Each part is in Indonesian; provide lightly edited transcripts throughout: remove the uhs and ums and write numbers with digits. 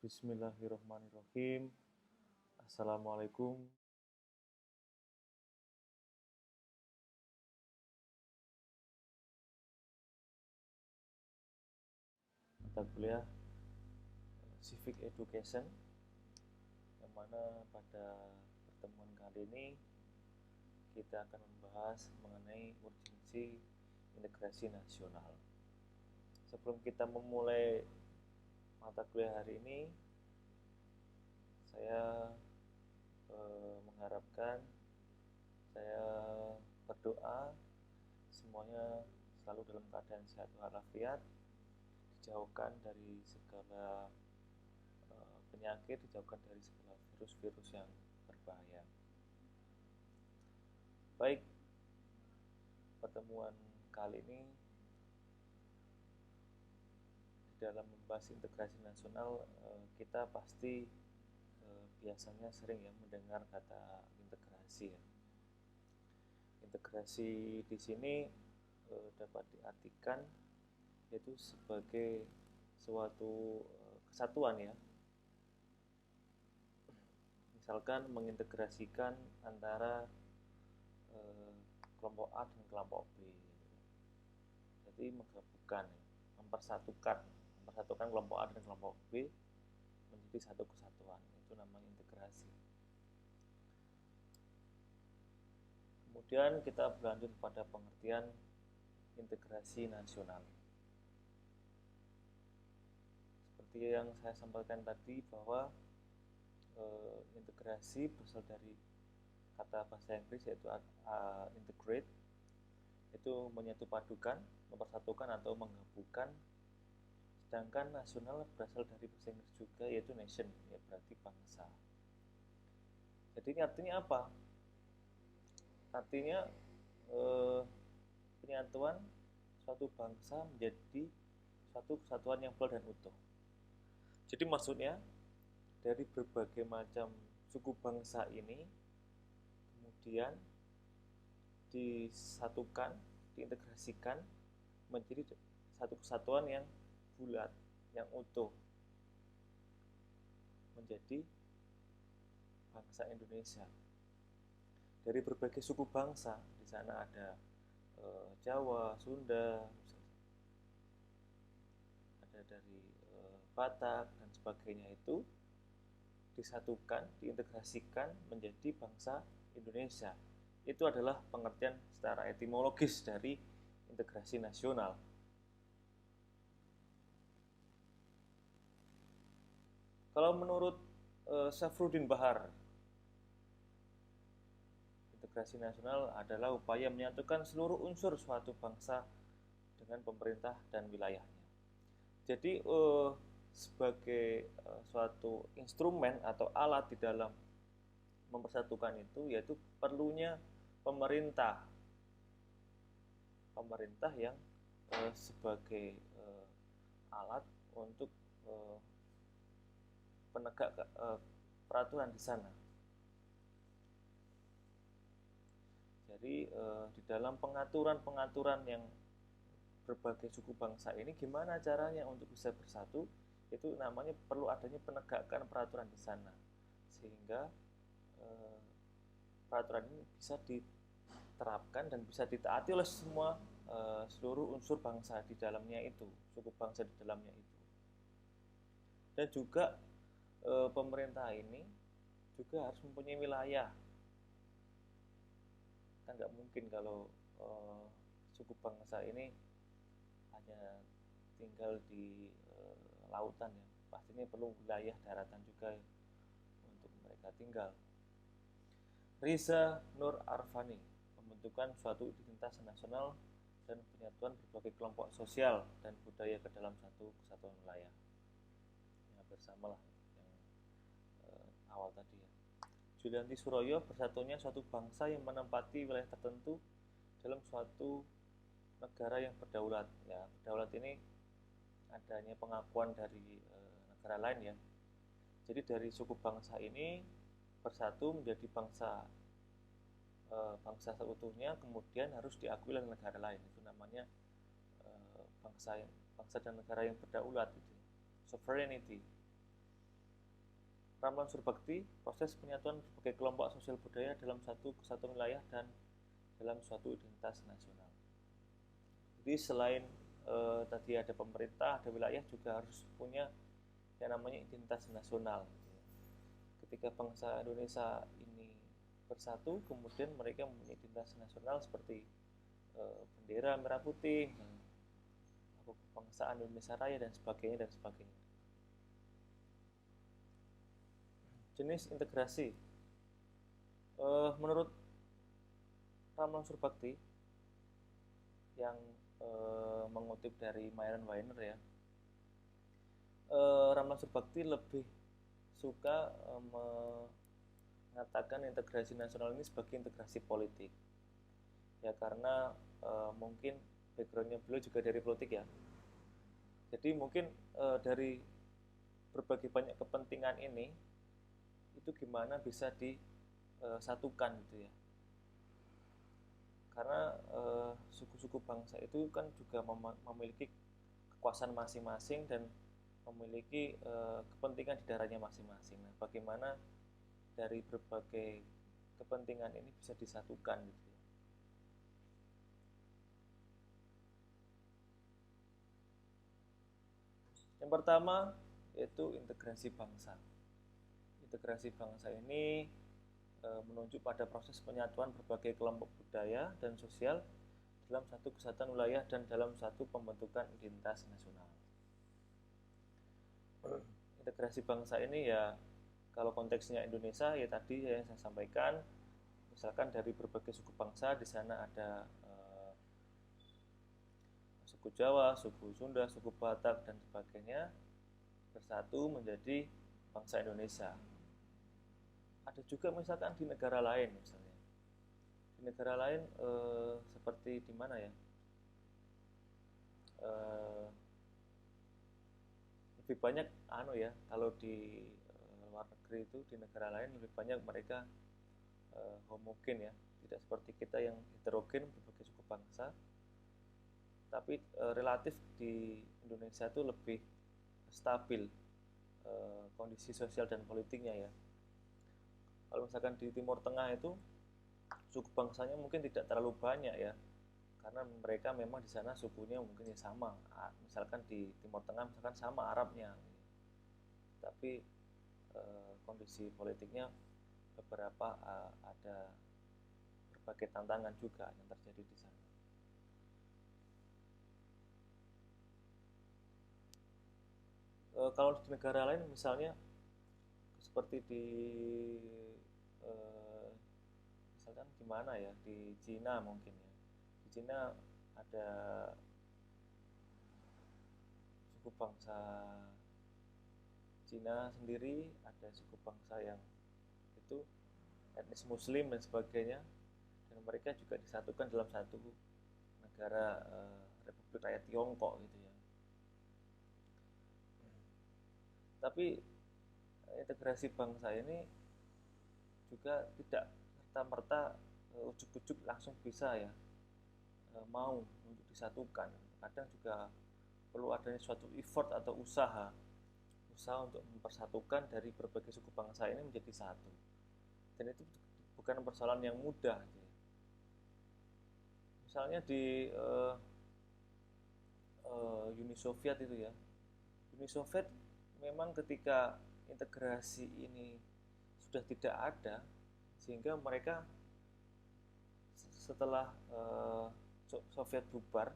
Bismillahirrahmanirrahim. Assalamualaikum. Mata kuliah Civic Education, yang mana pada pertemuan kali ini kita akan membahas mengenai urgensi integrasi nasional. Sebelum kita memulai mata kuliah hari ini, saya mengharapkan, saya berdoa semuanya selalu dalam keadaan sehat walafiat, dijauhkan dari segala penyakit, dijauhkan dari segala virus-virus yang berbahaya. Baik, pertemuan kali ini di dalam membahas integrasi nasional, kita pasti biasanya sering ya mendengar kata integrasi ya. Integrasi di sini dapat diartikan yaitu sebagai suatu kesatuan ya. Misalkan mengintegrasikan antara kelompok A dan kelompok B. Jadi menggabungkan, mempersatukan kelompok A dan kelompok B menjadi satu kesatuan. Itu namanya integrasi. Kemudian kita berlanjut pada pengertian integrasi nasional. Seperti yang saya sampaikan tadi bahwa integrasi berasal dari kata bahasa Inggris yaitu integrate, itu menyatu padukan, mempersatukan atau menggabungkan. Sedangkan nasional berasal dari bahasa Inggris juga yaitu nation, ya berarti bangsa. Jadi ini artinya apa? Artinya penyatuan suatu bangsa menjadi suatu kesatuan yang full dan utuh. Jadi maksudnya dari berbagai macam suku bangsa ini kemudian disatukan, diintegrasikan menjadi satu kesatuan yang bulat, yang utuh, menjadi bangsa Indonesia. Dari berbagai suku bangsa, di sana ada Jawa, Sunda, ada dari Batak dan sebagainya, itu disatukan, diintegrasikan menjadi bangsa Indonesia. Itu adalah pengertian secara etimologis dari integrasi nasional. Kalau menurut Safruddin Bahar, integrasi nasional adalah upaya menyatukan seluruh unsur suatu bangsa dengan pemerintah dan wilayahnya. Jadi sebagai suatu instrumen atau alat di dalam mempersatukan itu, yaitu perlunya pemerintah yang sebagai alat untuk penegak peraturan di sana. Jadi di dalam pengaturan yang berbagai suku bangsa ini, gimana caranya untuk bisa bersatu, itu namanya perlu adanya penegakan peraturan di sana, sehingga peraturan ini bisa diterapkan dan bisa ditaati oleh semua seluruh unsur bangsa di dalamnya itu, suku bangsa di dalamnya itu. Dan juga pemerintah ini juga harus mempunyai wilayah. Kan nggak mungkin kalau suku bangsa ini hanya tinggal di lautan ya, pastinya perlu wilayah daratan juga untuk mereka tinggal. Riza Nur Arfani, pembentukan suatu identitas nasional dan penyatuan berbagai kelompok sosial dan budaya ke dalam satu kesatuan wilayah. Ya, bersamalah yang awal tadi ya. Julianti Suroyo, bersatunya suatu bangsa yang menempati wilayah tertentu dalam suatu negara yang berdaulat. Ya, berdaulat ini adanya pengakuan dari negara lain ya. Jadi dari suku bangsa ini bersatu menjadi bangsa seutuhnya, kemudian harus diakui oleh negara lain. Itu namanya bangsa dan negara yang berdaulat, itu sovereignty. Ramalan Surbakti, proses penyatuan berbagai kelompok sosial budaya dalam satu kesatuan wilayah dan dalam suatu identitas nasional. Jadi selain tadi ada pemerintah, ada wilayah, juga harus punya yang namanya identitas nasional. Ketika bangsa Indonesia ini bersatu, kemudian mereka mempunyai identitas nasional seperti bendera merah putih, kebangsaan Indonesia Raya, dan sebagainya dan sebagainya. Jenis integrasi, menurut Ramalan Surbakti yang mengutip dari Myron Weiner ya, Ramalan Surbakti lebih suka mengatakan integrasi nasional ini sebagai integrasi politik ya, karena mungkin backgroundnya beliau juga dari politik ya, jadi mungkin dari berbagai banyak kepentingan ini itu gimana bisa disatukan gitu ya, karena suku-suku bangsa itu kan juga memiliki kekuasaan masing-masing dan memiliki kepentingan di daerahnya masing-masing. Nah, bagaimana dari berbagai kepentingan ini bisa disatukan gitu ya. Yang pertama yaitu integrasi bangsa. Integrasi bangsa ini menunjuk pada proses penyatuan berbagai kelompok budaya dan sosial dalam satu kesatuan wilayah dan dalam satu pembentukan identitas nasional. Integrasi bangsa ini ya, kalau konteksnya Indonesia ya tadi yang saya sampaikan, misalkan dari berbagai suku bangsa, di sana ada suku Jawa, suku Sunda, suku Batak dan sebagainya bersatu menjadi bangsa Indonesia. Ada juga misalkan di negara lain, misalnya di negara lain seperti di mana ya, lebih banyak kalau di luar negeri itu, di negara lain lebih banyak mereka homogen ya, tidak seperti kita yang heterogen berbagai suku bangsa, tapi relatif di Indonesia itu lebih stabil kondisi sosial dan politiknya ya. Kalau misalkan di Timur Tengah itu suku bangsanya mungkin tidak terlalu banyak ya, karena mereka memang di sana sukunya mungkin sama. Misalkan di Timur Tengah misalkan sama Arabnya, tapi kondisi politiknya beberapa ada berbagai tantangan juga yang terjadi di sana. Kalau di negara lain misalnya seperti di misalkan di mana ya, di Cina mungkin ya, di Cina ada suku bangsa Cina sendiri, ada suku bangsa yang itu etnis Muslim dan sebagainya, dan mereka juga disatukan dalam satu negara Republik Rakyat Tiongkok gitu ya. Tapi integrasi bangsa ini juga tidak serta-merta ujuk-ujuk langsung bisa ya mau untuk disatukan. Kadang juga perlu adanya suatu effort atau usaha untuk mempersatukan dari berbagai suku bangsa ini menjadi satu. Dan itu bukan persoalan yang mudah. Misalnya di Uni Soviet itu ya, Uni Soviet memang ketika integrasi ini sudah tidak ada, sehingga mereka setelah Soviet bubar,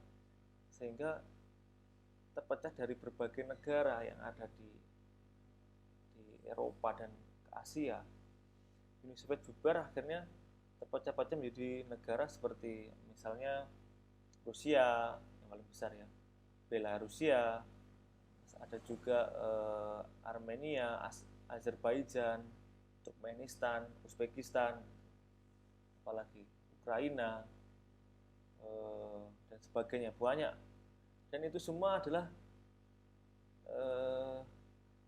sehingga terpecah dari berbagai negara yang ada di Eropa dan Asia. Uni Soviet bubar, akhirnya terpecah-pecah menjadi negara seperti misalnya Rusia yang paling besar ya, Belarusia, ada juga Armenia, Azerbaijan, Turkmenistan, Uzbekistan, apalagi Ukraina dan sebagainya, banyak. Dan itu semua adalah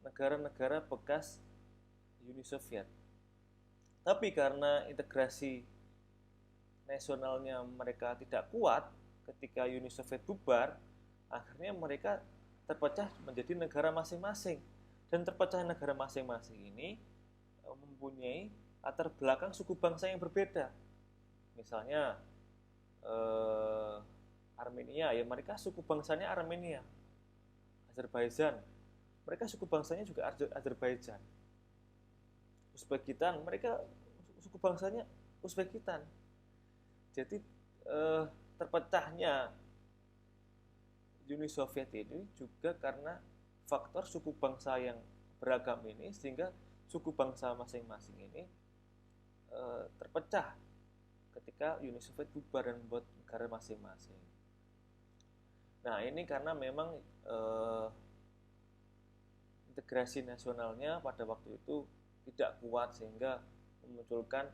negara-negara bekas Uni Soviet. Tapi karena integrasi nasionalnya mereka tidak kuat ketika Uni Soviet bubar, akhirnya mereka terpecah menjadi negara masing-masing. Dan terpecah negara masing-masing ini mempunyai latar belakang suku bangsa yang berbeda. Misalnya Armenia, ya mereka suku bangsanya Armenia. Azerbaijan, mereka suku bangsanya juga Azerbaijan. Uzbekistan, mereka suku bangsanya Uzbekistan. Jadi terpecahnya Uni Soviet ini juga karena faktor suku bangsa yang beragam ini, sehingga suku bangsa masing-masing ini terpecah ketika Uni Soviet bubar dan membuat negara masing-masing. Nah, ini karena memang integrasi nasionalnya pada waktu itu tidak kuat, sehingga memunculkan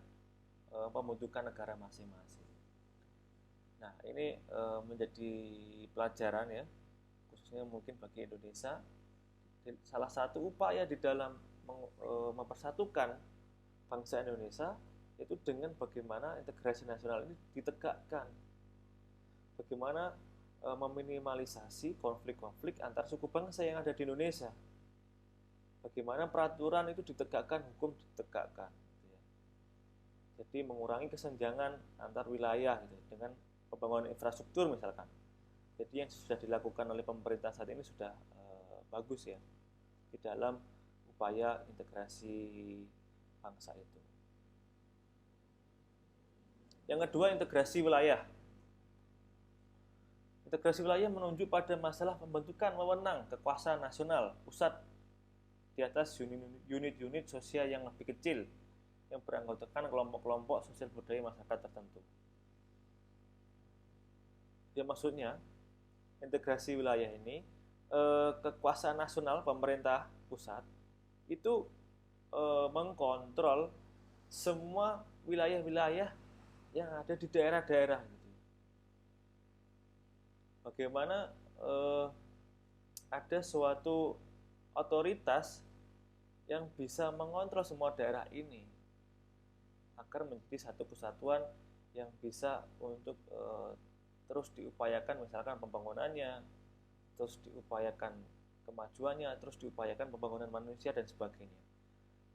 pembentukan negara masing-masing. Nah, ini menjadi pelajaran ya, khususnya mungkin bagi Indonesia. Salah satu upaya di dalam mempersatukan bangsa Indonesia itu dengan bagaimana integrasi nasional ini ditegakkan. Bagaimana meminimalisasi konflik-konflik antar suku bangsa yang ada di Indonesia. Bagaimana peraturan itu ditegakkan, hukum ditegakkan. Gitu ya. Jadi mengurangi kesenjangan antar wilayah gitu, dengan pembangunan infrastruktur misalkan. Jadi yang sudah dilakukan oleh pemerintah saat ini sudah bagus ya di dalam upaya integrasi bangsa itu. Yang kedua, integrasi wilayah. Integrasi wilayah menunjuk pada masalah pembentukan wewenang kekuasaan nasional pusat di atas unit-unit sosial yang lebih kecil yang beranggotakan kelompok-kelompok sosial budaya masyarakat tertentu. Ya, maksudnya integrasi wilayah ini kekuasaan nasional pemerintah pusat itu mengkontrol semua wilayah-wilayah yang ada di daerah-daerah gitu. Bagaimana ada suatu otoritas yang bisa mengontrol semua daerah ini agar menjadi satu kesatuan yang bisa untuk terus diupayakan, misalkan pembangunannya, terus diupayakan kemajuannya, terus diupayakan pembangunan manusia dan sebagainya.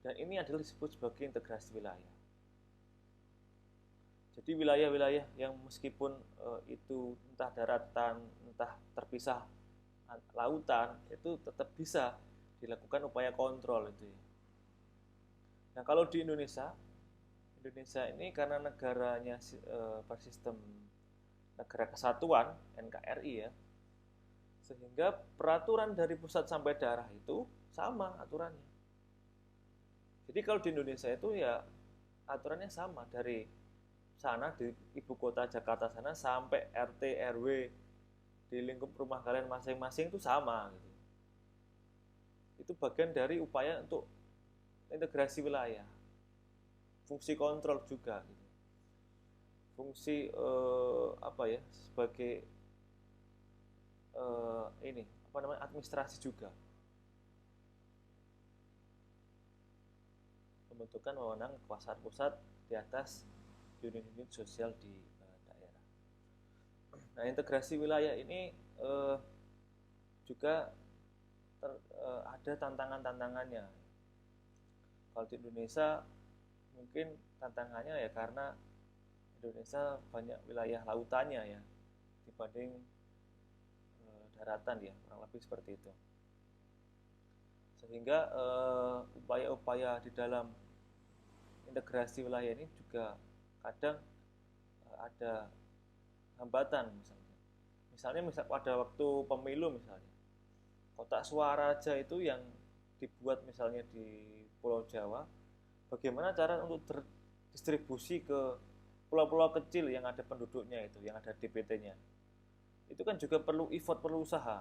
Dan ini adalah disebut sebagai integrasi wilayah. Jadi wilayah-wilayah yang meskipun itu entah daratan, entah terpisah lautan, itu tetap bisa dilakukan upaya kontrol itu ya. Nah, kalau di Indonesia ini karena negaranya bersistem negara kesatuan NKRI ya, sehingga peraturan dari pusat sampai daerah itu sama aturannya. Jadi kalau di Indonesia itu ya aturannya sama dari sana di ibu kota Jakarta sana sampai RT RW di lingkup rumah kalian masing-masing itu sama gitu. Itu bagian dari upaya untuk integrasi wilayah, fungsi kontrol juga gitu. Fungsi sebagai administrasi juga, pembentukan wewenang kekuasaan pusat di atas unit-unit sosial di daerah. Nah, integrasi wilayah ini juga ada tantangan-tantangannya. Kalau di Indonesia mungkin tantangannya ya karena Indonesia banyak wilayah lautannya ya dibanding daratan ya, kurang lebih seperti itu. Sehingga upaya-upaya di dalam integrasi wilayah ini juga kadang ada hambatan misalnya pada waktu pemilu misalnya kotak suara aja itu yang dibuat misalnya di Pulau Jawa, bagaimana cara untuk terdistribusi ke pulau-pulau kecil yang ada penduduknya itu, yang ada DPT-nya, itu kan juga perlu effort, perlu usaha.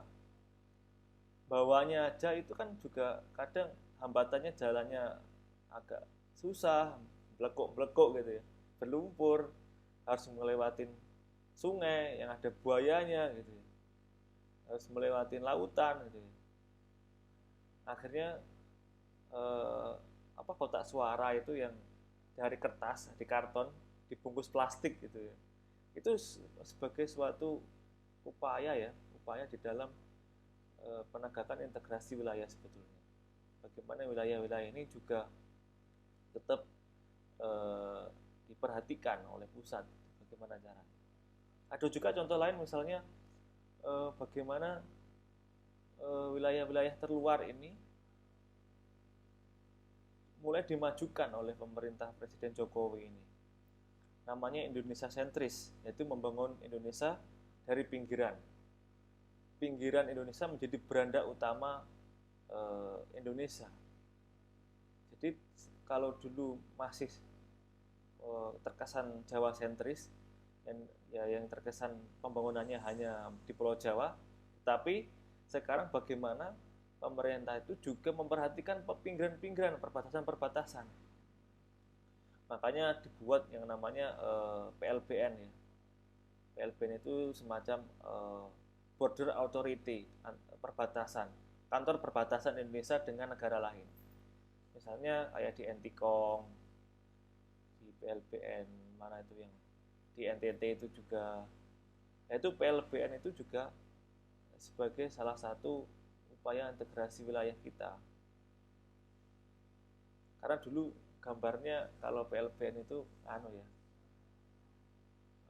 Bawahnya aja itu kan juga kadang hambatannya jalannya agak susah, blekok-blekok gitu ya, berlumpur, harus melewatin sungai yang ada buayanya gitu ya, harus melewatin lautan gitu ya. Akhirnya kotak suara itu yang dari kertas, di karton, dibungkus plastik gitu ya, itu sebagai suatu upaya di dalam penegakan integrasi wilayah sebetulnya. Bagaimana wilayah-wilayah ini juga tetap diperhatikan oleh pusat. Bagaimana caranya? Ada juga contoh lain, misalnya bagaimana wilayah-wilayah terluar ini mulai dimajukan oleh pemerintah Presiden Jokowi ini. Namanya Indonesia sentris, yaitu membangun Indonesia dari pinggiran. Pinggiran Indonesia menjadi beranda utama Indonesia. Jadi kalau dulu masih terkesan Jawa sentris, yang terkesan pembangunannya hanya di Pulau Jawa, tapi sekarang bagaimana pemerintah itu juga memperhatikan pinggiran-pinggiran, perbatasan-perbatasan. Makanya dibuat yang namanya PLBN ya. PLBN itu semacam border authority, perbatasan, kantor perbatasan Indonesia dengan negara lain. Misalnya kayak di Entikong, di PLBN mana itu yang di NTT itu juga. Yaitu PLBN itu juga sebagai salah satu upaya integrasi wilayah kita. Karena dulu gambarnya kalau PLBN itu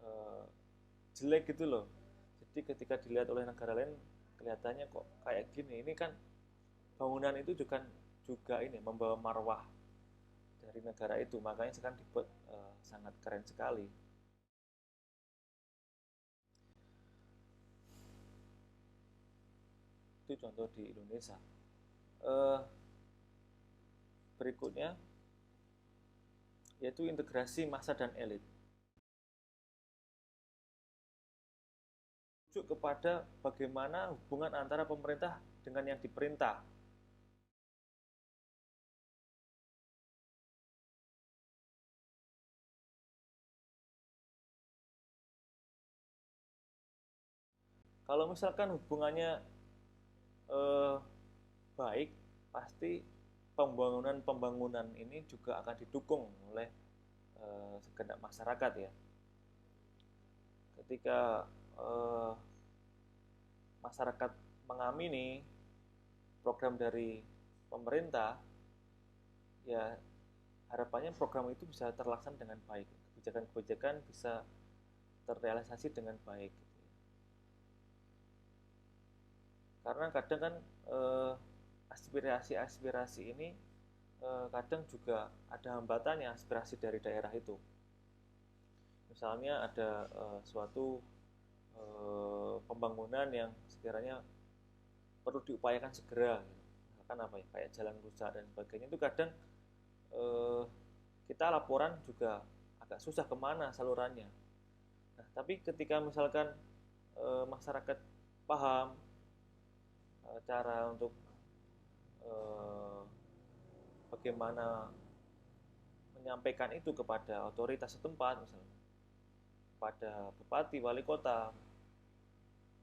eh, jelek gitu loh. Jadi ketika dilihat oleh negara lain kelihatannya kok kayak gini. Ini kan bangunan itu juga ini membawa marwah dari negara itu, makanya sekarang dibuat sangat keren sekali. Itu contoh di Indonesia. Eh, Berikutnya yaitu integrasi massa dan elit. Rujuk kepada bagaimana hubungan antara pemerintah dengan yang diperintah. Kalau misalkan hubungannya eh, baik, pasti pembangunan-pembangunan ini juga akan didukung oleh segenap masyarakat ya. Ketika eh, masyarakat mengamini program dari pemerintah, ya harapannya program itu bisa terlaksana dengan baik, kebijakan-kebijakan bisa terrealisasi dengan baik. Karena kadang kan aspirasi-aspirasi ini kadang juga ada hambatannya, aspirasi dari daerah itu. Misalnya ada suatu pembangunan yang sekiranya perlu diupayakan segera, misalkan apa ya, kayak jalan rusak dan sebagainya, itu kadang eh, kita laporan juga agak susah kemana salurannya. Nah, tapi ketika misalkan masyarakat paham cara untuk eh, bagaimana menyampaikan itu kepada otoritas setempat, misalnya kepada bupati, wali kota,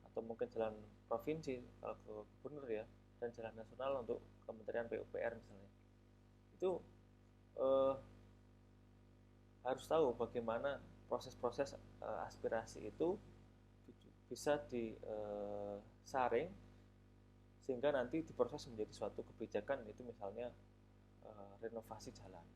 atau mungkin jalan provinsi kalau ke gubernur ya, dan jalan nasional untuk Kementerian PUPR misalnya, itu eh, harus tahu bagaimana proses-proses aspirasi itu bisa disaring sehingga nanti diproses menjadi suatu kebijakan, itu misalnya renovasi jalan.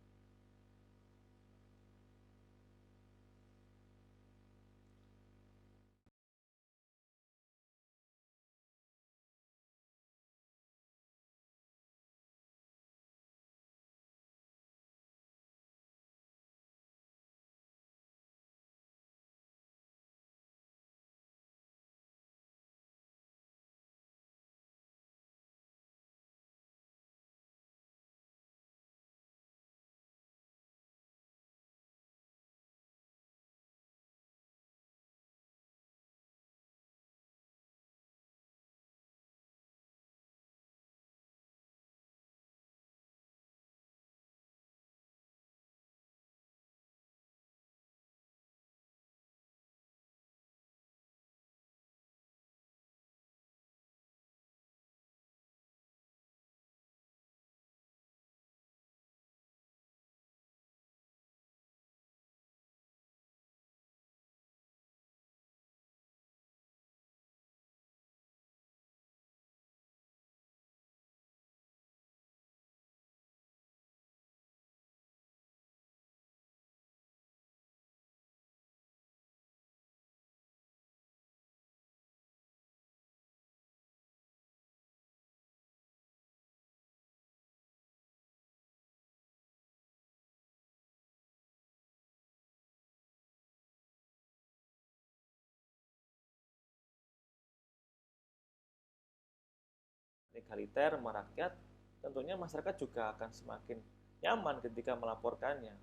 egaliter, merakyat, tentunya masyarakat juga akan semakin nyaman ketika melaporkannya.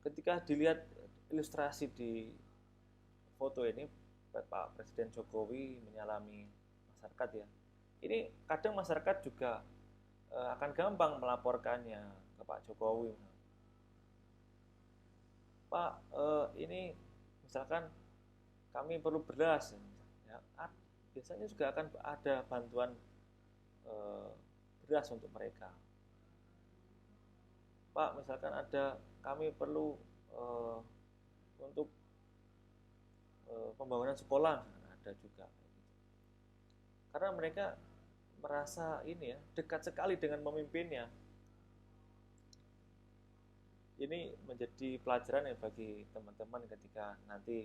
Ketika dilihat ilustrasi di foto ini, Pak Presiden Jokowi menyalami masyarakat ya. Ini kadang masyarakat juga akan gampang melaporkannya ke Pak Jokowi. Pak, ini misalkan kami perlu beras, ya, biasanya juga akan ada bantuan beras untuk mereka. Pak, misalkan kami perlu untuk pembangunan sekolah, ada juga. Karena mereka merasa ini ya dekat sekali dengan pemimpinnya. Ini menjadi pelajaran ya bagi teman-teman ketika nanti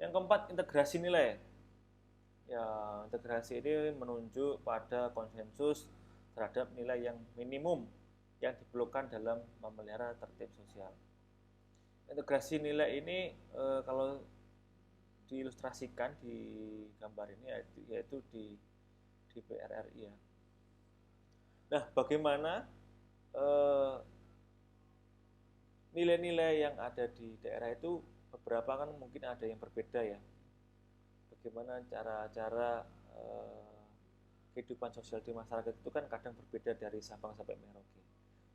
yang keempat, integrasi nilai. Ya, integrasi ini menunjuk pada konsensus terhadap nilai yang minimum yang diperlukan dalam memelihara tertib sosial. Integrasi nilai ini kalau diilustrasikan di gambar ini yaitu di PRRI ya. Nah, bagaimana nilai-nilai yang ada di daerah itu beberapa kan mungkin ada yang berbeda ya. Bagaimana cara-cara kehidupan sosial di masyarakat itu kan kadang berbeda dari Sabang sampai Merauke.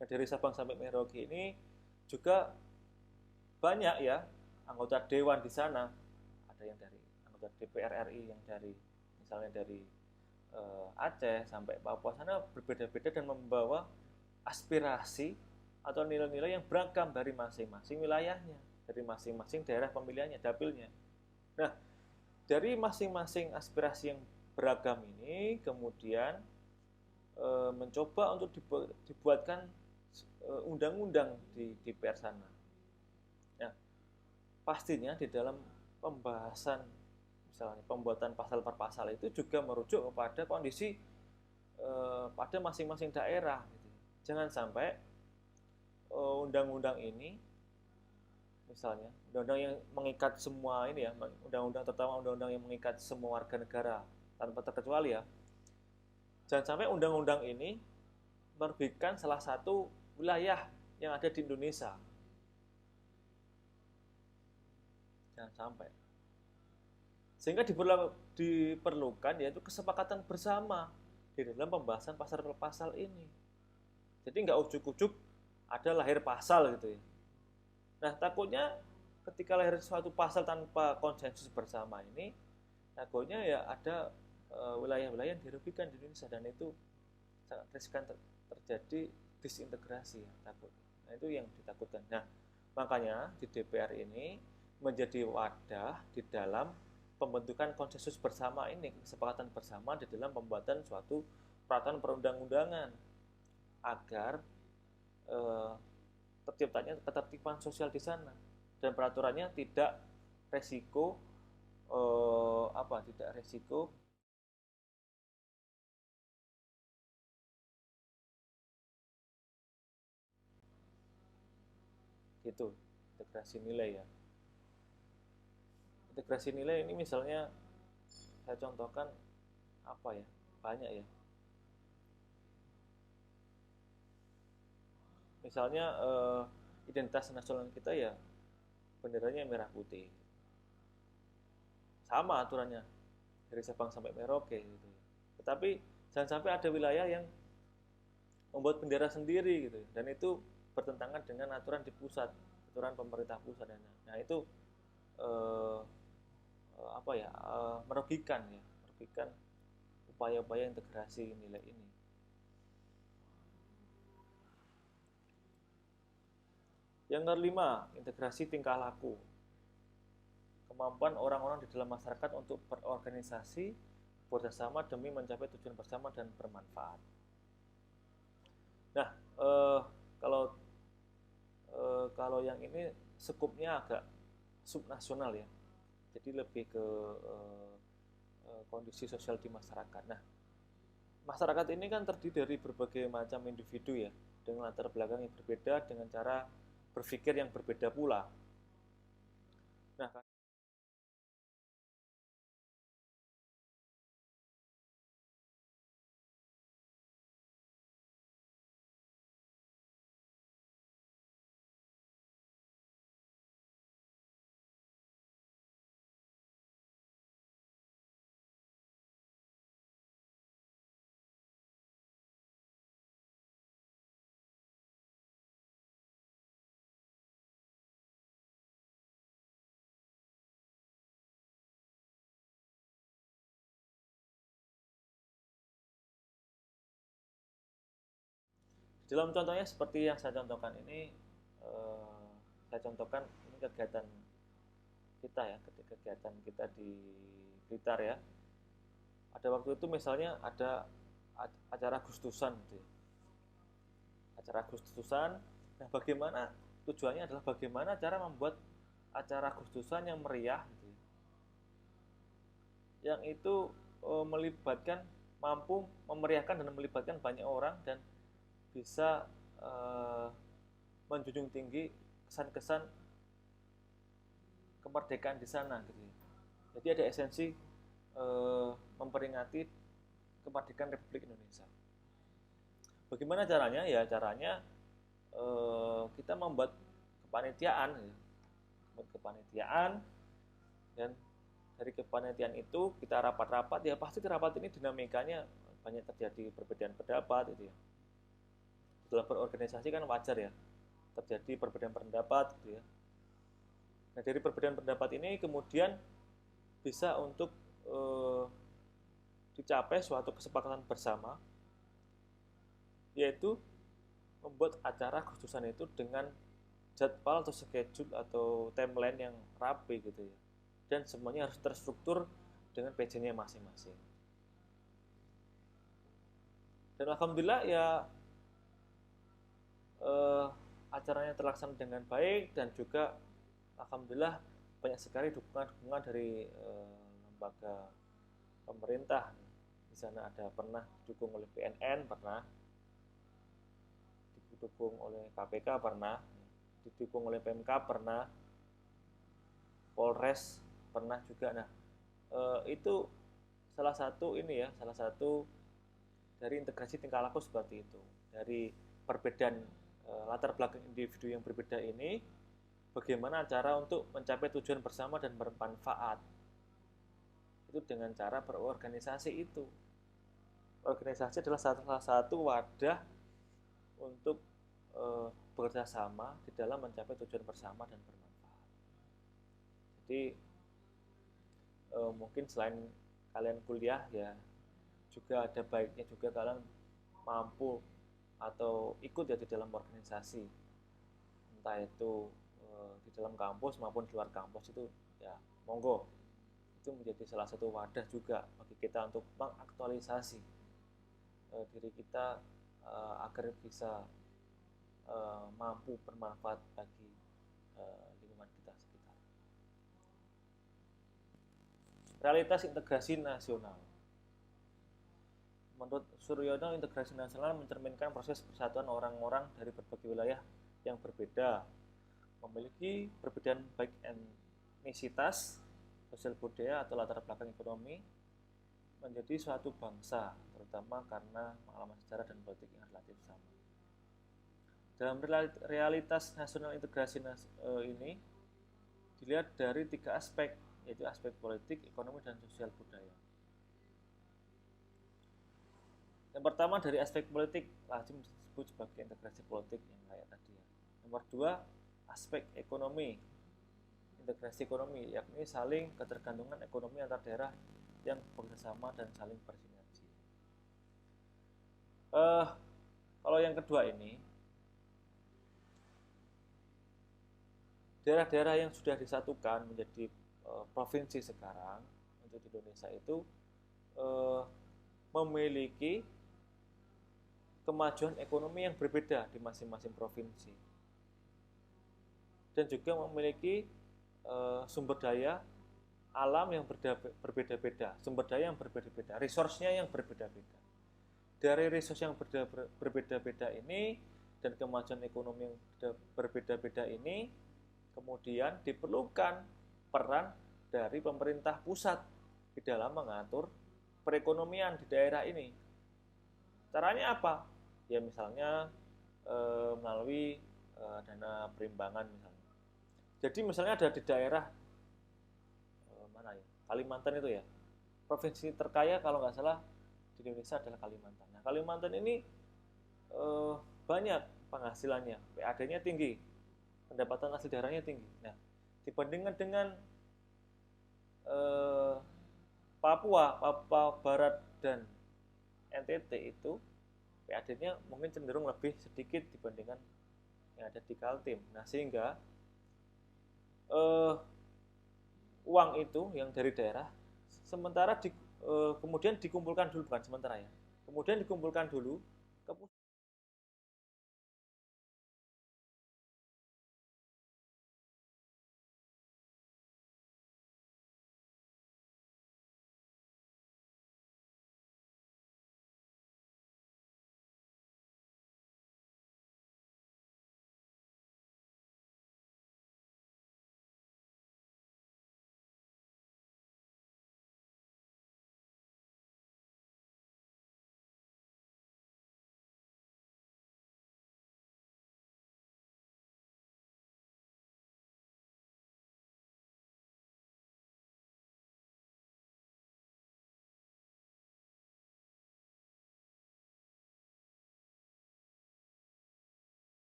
Nah, dari Sabang sampai Merauke ini juga banyak ya anggota dewan di sana. Ada yang dari anggota DPR RI, yang dari misalnya dari Aceh sampai Papua sana berbeda-beda dan membawa aspirasi atau nilai-nilai yang beragam dari masing-masing wilayahnya, dari masing-masing daerah pemilihannya, dapilnya. Nah, dari masing-masing aspirasi yang beragam ini kemudian mencoba untuk dibuatkan undang-undang di DPR sana. Nah, pastinya di dalam pembahasan misalnya pembuatan pasal per pasal itu juga merujuk kepada kondisi pada masing-masing daerah. Gitu. Jangan sampai undang-undang ini misalnya undang-undang yang mengikat semua ini ya, undang-undang terutama undang-undang yang mengikat semua warga negara tanpa terkecuali ya. Jangan sampai undang-undang ini merugikan salah satu wilayah yang ada di Indonesia. Jangan sampai. Sehingga diperlukan yaitu kesepakatan bersama di dalam pembahasan pasal per pasal ini. Jadi nggak ujuk-ujuk ada lahir pasal gitu ya. Nah, takutnya ketika lahir suatu pasal tanpa konsensus bersama ini, takutnya ya ada wilayah-wilayah yang dirugikan di Indonesia, dan itu sangat riskan terjadi disintegrasi ya, takut. Nah, itu yang ditakutkan. Nah, makanya di DPR ini menjadi wadah di dalam pembentukan konsensus bersama ini, kesepakatan bersama di dalam pembuatan suatu peraturan perundang-undangan agar terciptanya ketertiban sosial di sana, dan peraturannya tidak resiko tidak resiko gitu. Integrasi nilai ya, integrasi nilai ini misalnya saya contohkan apa ya, banyak ya, misalnya identitas nasional kita ya benderanya merah putih, sama aturannya dari Sabang sampai Merauke gitu. Tetapi jangan sampai ada wilayah yang membuat bendera sendiri gitu, dan itu bertentangan dengan aturan di pusat, aturan pemerintah pusat. Nah itu eh, merugikan ya, merugikan upaya-upaya integrasi nilai ini. Yang kelima, integrasi tingkah laku. Kemampuan orang-orang di dalam masyarakat untuk berorganisasi bersama demi mencapai tujuan bersama dan bermanfaat. Nah, kalau kalau yang ini skupnya agak subnasional ya, jadi lebih ke kondisi sosial di masyarakat. Nah, masyarakat ini kan terdiri dari berbagai macam individu ya, dengan latar belakang yang berbeda, dengan cara berpikir yang berbeda pula. Nah, dalam contohnya seperti yang saya contohkan ini, saya contohkan ini kegiatan kita ya, kegiatan kita di Blitar ya. Ada waktu itu misalnya ada acara Agustusan gitu ya. Acara Agustusan. Nah, bagaimana tujuannya adalah bagaimana cara membuat acara Agustusan yang meriah gitu ya. Yang itu melibatkan, mampu memeriahkan dan melibatkan banyak orang, dan bisa menjunjung tinggi kesan-kesan kemerdekaan di sana gitu ya. Jadi ada esensi memperingati kemerdekaan Republik Indonesia. Bagaimana caranya? Ya caranya kita membuat kepanitiaan, ya. Membuat kepanitiaan, dan dari kepanitiaan itu kita rapat-rapat, ya pasti rapat ini dinamikanya banyak terjadi perbedaan pendapat gitu ya. Dalam berorganisasi kan wajar ya terjadi perbedaan pendapat gitu ya. Nah, dari perbedaan pendapat ini kemudian bisa untuk dicapai suatu kesepakatan bersama, yaitu membuat acara khususan itu dengan jadwal atau schedule atau timeline yang rapi gitu ya, dan semuanya harus terstruktur dengan PJ-nya masing-masing. Dan alhamdulillah ya acaranya terlaksana dengan baik, dan juga alhamdulillah banyak sekali dukungan-dukungan dari lembaga pemerintah. Di sana ada pernah didukung oleh BNN, pernah didukung oleh KPK, pernah didukung oleh PMK, pernah Polres, pernah juga. Nah, itu salah satu ini ya, salah satu dari integrasi tingkah laku seperti itu. Dari perbedaan latar belakang individu yang berbeda ini, bagaimana cara untuk mencapai tujuan bersama dan bermanfaat. Itu dengan cara berorganisasi itu. Organisasi adalah salah satu wadah untuk bekerja sama di dalam mencapai tujuan bersama dan bermanfaat. Jadi mungkin selain kalian kuliah ya juga ada baiknya juga kalian mampu atau ikut ya di dalam organisasi, entah itu di dalam kampus maupun di luar kampus itu ya monggo, itu menjadi salah satu wadah juga bagi kita untuk mengaktualisasi diri kita agar bisa mampu bermanfaat bagi lingkungan kita sekitar. Realitas integrasi nasional. Menurut Suryono, integrasi nasional mencerminkan proses persatuan orang-orang dari berbagai wilayah yang berbeda, memiliki perbedaan baik etnisitas, sosial budaya, atau latar belakang ekonomi, menjadi suatu bangsa, terutama karena pengalaman sejarah dan politik yang relatif sama. Dalam realitas nasional integrasi ini dilihat dari 3 aspek, yaitu aspek politik, ekonomi, dan sosial budaya. Yang pertama dari aspek politik, lazim disebut sebagai integrasi politik yang kayak tadi ya. Nomor 2, aspek ekonomi. Integrasi ekonomi, yakni saling ketergantungan ekonomi antar daerah yang bekerjasama dan saling bersinergi. Kalau yang kedua ini, daerah-daerah yang sudah disatukan menjadi provinsi sekarang untuk di Indonesia itu memiliki kemajuan ekonomi yang berbeda di masing-masing provinsi dan juga memiliki sumber daya alam yang berbeda-beda, sumber daya yang berbeda-beda, resource-nya yang berbeda-beda. Dari resource yang berbeda-beda ini dan kemajuan ekonomi yang berbeda-beda ini, kemudian diperlukan peran dari pemerintah pusat di dalam mengatur perekonomian di daerah ini. Caranya apa? Ya misalnya melalui dana perimbangan misalnya. Jadi misalnya ada di daerah mana ya? Kalimantan itu ya. Provinsi terkaya kalau nggak salah di Indonesia adalah Kalimantan. Nah, Kalimantan ini banyak penghasilannya, PAD-nya tinggi, pendapatan asli daerahnya tinggi. Nah, dibandingkan dengan Papua Barat dan NTT itu PAD-nya mungkin cenderung lebih sedikit dibandingkan yang ada di Kaltim. Nah, sehingga uang itu yang dari daerah sementara kemudian dikumpulkan dulu, bukan sementara ya. Kemudian dikumpulkan dulu ke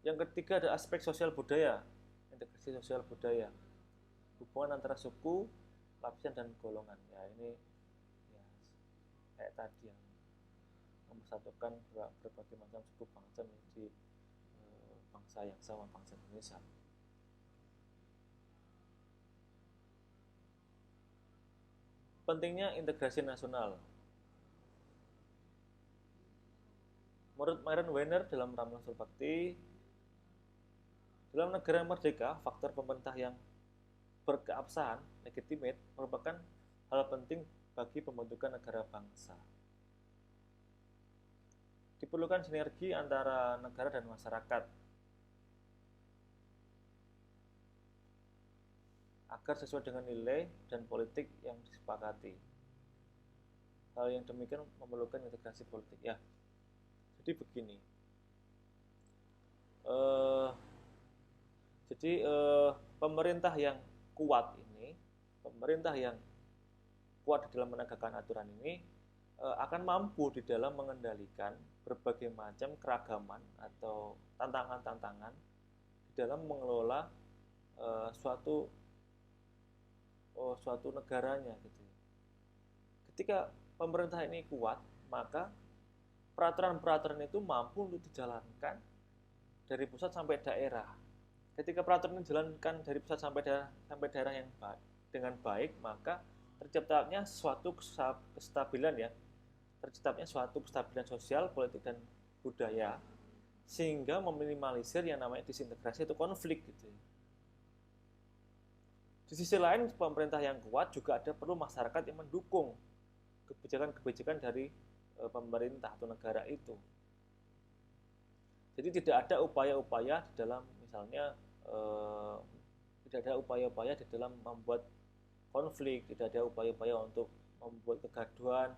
yang ketiga ada aspek sosial budaya, integrasi sosial budaya, hubungan antara suku, lapisan dan golongan. Ya ini ya kayak tadi yang mempersatukan berbagai macam suku bangsa menjadi bangsa yang sama, bangsa Indonesia. Pentingnya integrasi nasional. Menurut Myron Weiner dalam Ramalan Surbakti, dalam negara merdeka, faktor pemerintah yang berkeabsahan, legitimate, merupakan hal penting bagi pembentukan negara bangsa. Diperlukan sinergi antara negara dan masyarakat agar sesuai dengan nilai dan politik yang disepakati. hal yang demikian memerlukan integrasi politik ya. Jadi begini, eh, pemerintah yang kuat ini, pemerintah yang kuat di dalam menegakkan aturan ini akan mampu di dalam mengendalikan berbagai macam keragaman atau tantangan-tantangan di dalam mengelola suatu negaranya gitu. Ketika pemerintah ini kuat, maka peraturan-peraturan itu mampu untuk dijalankan dari pusat sampai daerah. Ketika peraturan dijalankan dari pusat sampai daerah yang baik, dengan baik, maka terciptanya suatu kestabilan ya, terciptanya suatu kestabilan sosial, politik dan budaya, sehingga meminimalisir yang namanya disintegrasi atau konflik gitu. Di sisi lain, pemerintah yang kuat juga ada perlu masyarakat yang mendukung kebijakan-kebijakan dari pemerintah atau negara itu. Jadi tidak ada upaya-upaya di dalam misalnya tidak ada upaya-upaya di dalam membuat konflik, tidak ada upaya-upaya untuk membuat kegaduhan,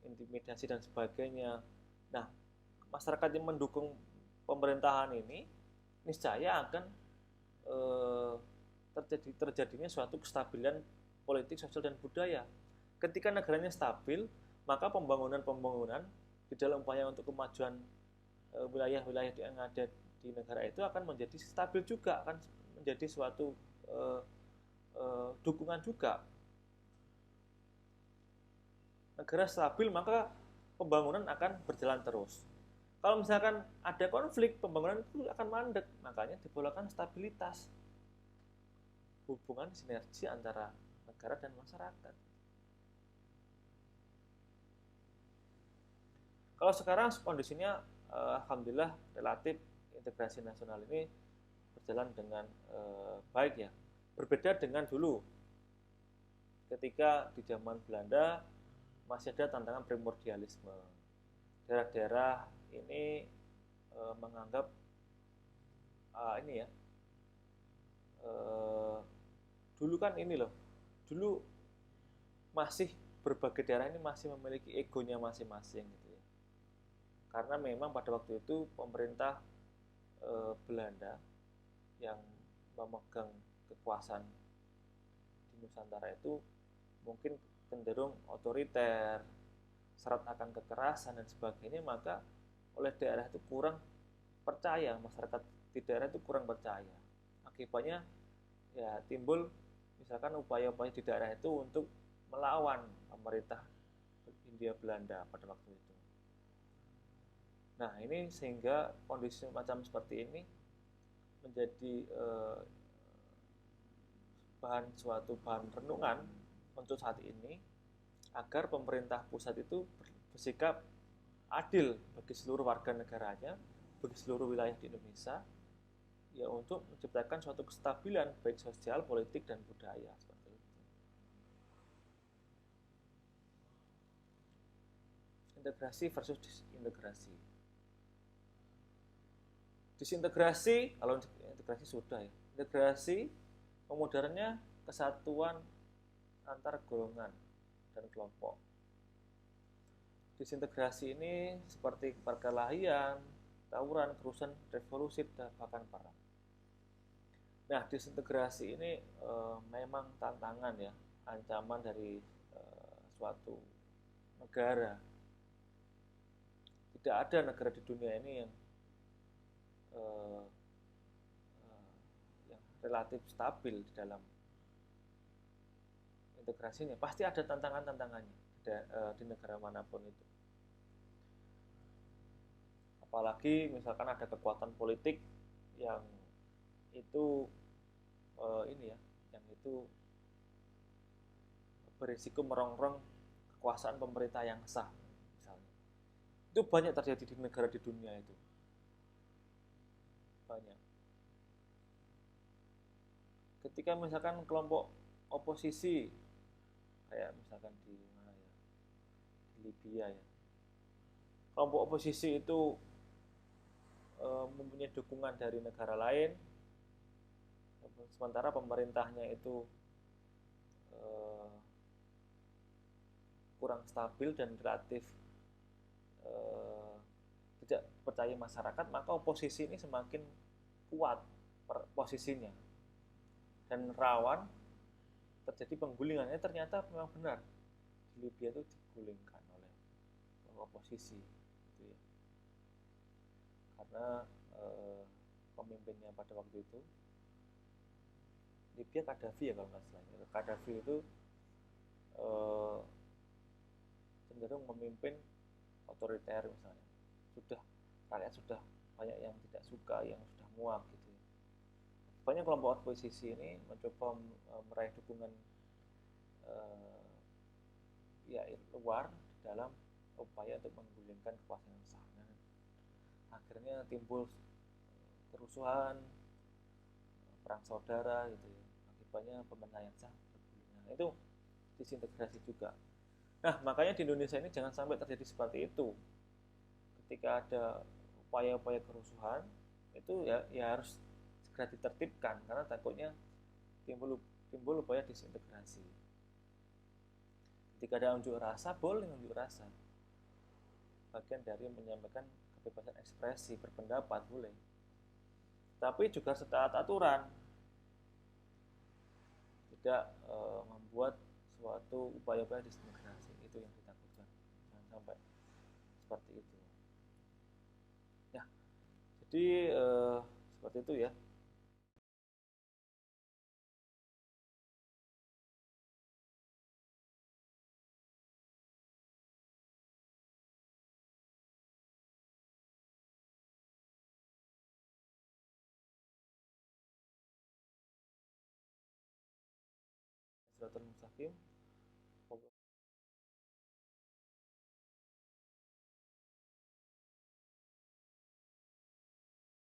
intimidasi dan sebagainya. Nah, masyarakat yang mendukung pemerintahan ini niscaya akan terjadinya suatu kestabilan politik, sosial dan budaya. Ketika negaranya stabil, maka pembangunan di dalam upaya untuk kemajuan wilayah-wilayah yang ada di negara itu akan menjadi stabil juga, akan menjadi suatu dukungan juga. Negara stabil maka pembangunan akan berjalan terus. Kalau misalkan ada konflik, pembangunan itu akan mandek. Makanya diperlukan stabilitas, hubungan sinergi antara negara dan masyarakat. Kalau sekarang kondisinya alhamdulillah relatif integrasi nasional ini berjalan dengan baik ya. Berbeda dengan dulu ketika di zaman Belanda masih ada tantangan primordialisme. Daerah-daerah ini menganggap ini ya dulu kan ini loh, dulu masih berbagai daerah ini masih memiliki egonya masing-masing gitu ya. Karena memang pada waktu itu pemerintah Belanda yang memegang kekuasaan di Nusantara itu mungkin cenderung otoriter, syarat akan kekerasan dan sebagainya, maka oleh daerah itu kurang percaya, masyarakat di daerah itu kurang percaya. Akibatnya ya timbul misalkan upaya-upaya di daerah itu untuk melawan pemerintah Hindia Belanda pada waktu itu. Nah, ini sehingga kondisi macam seperti ini menjadi suatu bahan renungan untuk saat ini, agar pemerintah pusat itu bersikap adil bagi seluruh warga negaranya, bagi seluruh wilayah di Indonesia, ya untuk menciptakan suatu kestabilan baik sosial, politik dan budaya seperti itu. Integrasi versus disintegrasi. Disintegrasi, kalau integrasi sudah ya. Integrasi pemudaraannya kesatuan antar golongan dan kelompok. Disintegrasi ini seperti perkelahian, tawuran, kerusuhan, revolusi, dan bahkan perang. Nah, disintegrasi ini memang tantangan ya, ancaman dari suatu negara. Tidak ada negara di dunia ini yang relatif stabil di dalam integrasinya. Pasti ada tantangan-tantangannya di negara manapun itu. Apalagi misalkan ada kekuatan politik yang itu ini ya, yang itu berisiko merongrong kekuasaan pemerintah yang sah misalnya. Itu banyak terjadi di negara di dunia itu. Banyak. Ketika misalkan kelompok oposisi kayak misalkan di mana ya, di Libya ya, kelompok oposisi itu mempunyai dukungan dari negara lain, sementara pemerintahnya itu kurang stabil dan relatif tidak percaya masyarakat, maka oposisi ini semakin kuat posisinya dan rawan terjadi penggulingannya. Ternyata memang benar di Libya itu digulingkan oleh oposisi gitu ya. Karena pemimpinnya pada waktu itu Libya Qaddafi ya kalau nggak salah. Qaddafi itu cenderung memimpin otoriter misalnya. Rakyat sudah banyak yang tidak suka, yang sudah muak gitu ya. Banyak kelompok oposisi ini mencoba meraih dukungan pihak luar dalam upaya untuk menggulingkan kekuasaan yang sah. Akhirnya timbul kerusuhan, perang saudara gitu ya. Akibatnya pemerintah yang sah tergulingkan. Nah, itu disintegrasi juga. Nah, makanya di Indonesia ini jangan sampai terjadi seperti itu. Ketika ada upaya-upaya kerusuhan, itu ya harus segera ditertibkan karena takutnya timbul upaya disintegrasi. Ketika ada unjuk rasa, boleh unjuk rasa. Bagian dari menyampaikan kebebasan ekspresi, berpendapat boleh. Tapi juga setelah aturan. Tidak membuat suatu upaya-upaya disintegrasi. Itu yang ditakutkan. Jangan sampai seperti itu. Ya, jadi seperti itu ya. Siratul Mustaqim.